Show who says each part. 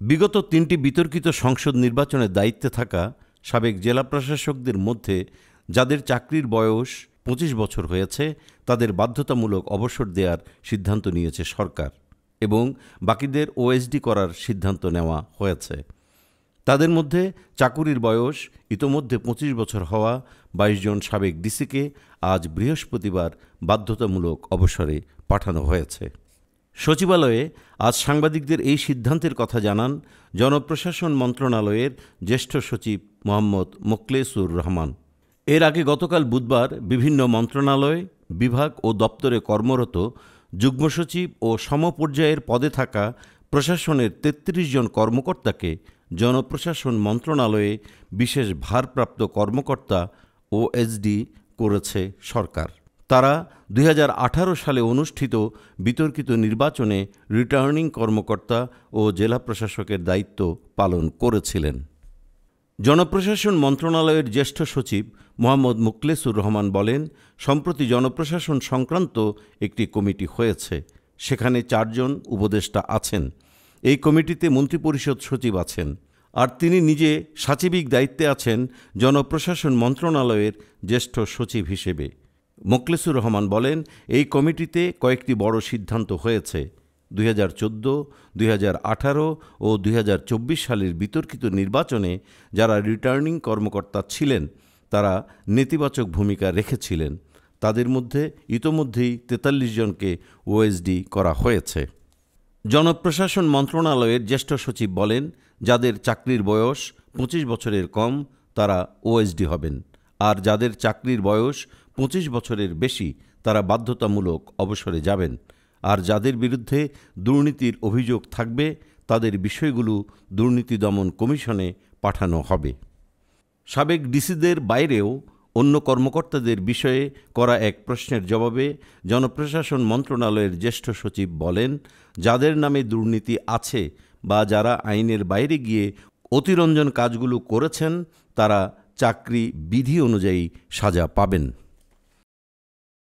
Speaker 1: বিগত ৩টি বিতর্কিত সংসদ নির্বাচনের দায়িত্বে থাকা সাবেক জেলা প্রশাসকদের মধ্যে যাদের চাকরির বয়স ২৫ বছর হয়েছে তাদের বাধ্যতামূলক অবসর দেওয়ার সিদ্ধান্ত নিয়েছে সরকার এবং বাকিদের ওএসডি করার সিদ্ধান্ত নেওয়া হয়েছে। তাদের মধ্যে চাকুরির বয়স ইতোমধ্যে ২৫ বছর হওয়া ২২ জন সাবেক ডিসিকে আজ বৃহস্পতিবার বাধ্যতামূলক অবসরে পাঠানো হয়েছে। সচিবালয়ে আজ সাংবাদিকদের এই সিদ্ধান্তের কথা জানান জনপ্রশাসন মন্ত্রণালয়ের জ্যেষ্ঠ সচিব মোহাম্মদ মোখলেসুর রহমান। এর আগে গতকাল বুধবার বিভিন্ন মন্ত্রণালয়, বিভাগ ও দপ্তরে কর্মরত যুগ্ম সচিব ও সমপর্যায়ের পদে থাকা প্রশাসনের ৩৩ জন কর্মকর্তাকে জনপ্রশাসন মন্ত্রণালয়ে বিশেষ ভারপ্রাপ্ত কর্মকর্তা ওএসডি করেছে সরকার। তারা ২০১৮ সালে অনুষ্ঠিত বিতর্কিত নির্বাচনে রিটার্নিং কর্মকর্তা ও জেলা প্রশাসকের দায়িত্ব পালন করেছিলেন। জনপ্রশাসন মন্ত্রণালয়ের জ্যেষ্ঠ সচিব মোহাম্মদ মোখলেসুর রহমান বলেন, সম্প্রতি জনপ্রশাসন সংক্রান্ত একটি কমিটি হয়েছে। সেখানে ৪ জন উপদেষ্টা আছেন। এই কমিটিতে মন্ত্রিপরিষদ সচিব আছেন, আর তিনি নিজে সচিবিক দায়িত্বে আছেন জনপ্রশাসন মন্ত্রণালয়ের জ্যেষ্ঠ সচিব হিসেবে। মোখলেসুর রহমান বলেন, এই কমিটিতে কয়েকটি বড় সিদ্ধান্ত হয়েছে। ২০১৪, ২০১৮ ও ২০২৪ সালের বিতর্কিত নির্বাচনে যারা রিটার্নিং কর্মকর্তা ছিলেন তারা নেতিবাচক ভূমিকা রেখেছিলেন। তাদের মধ্যে ইতোমধ্যেই ৪৩ জনকে ওএসডি করা হয়েছে। জনপ্রশাসন মন্ত্রণালয়ের জ্যেষ্ঠ সচিব বলেন, যাদের চাকরির বয়স ২৫ বছরের কম তারা ওএসডি হবেন, আর যাদের চাকরির বয়স ২৫ বছরের বেশি তারা বাধ্যতামূলক অবসরে যাবেন। আর যাদের বিরুদ্ধে দুর্নীতির অভিযোগ থাকবে তাদের বিষয়গুলো দুর্নীতি দমন কমিশনে পাঠানো হবে। সাবেক ডিসিদের বাইরেও অন্য কর্মকর্তাদের বিষয়ে করা এক প্রশ্নের জবাবে জনপ্রশাসন মন্ত্রণালয়ের জ্যেষ্ঠ সচিব বলেন, যাদের নামে দুর্নীতি আছে বা যারা আইনের বাইরে গিয়ে অতিরঞ্জন কাজগুলো করেছেন তারা চাকরি বিধি অনুযায়ী সাজা পাবেন।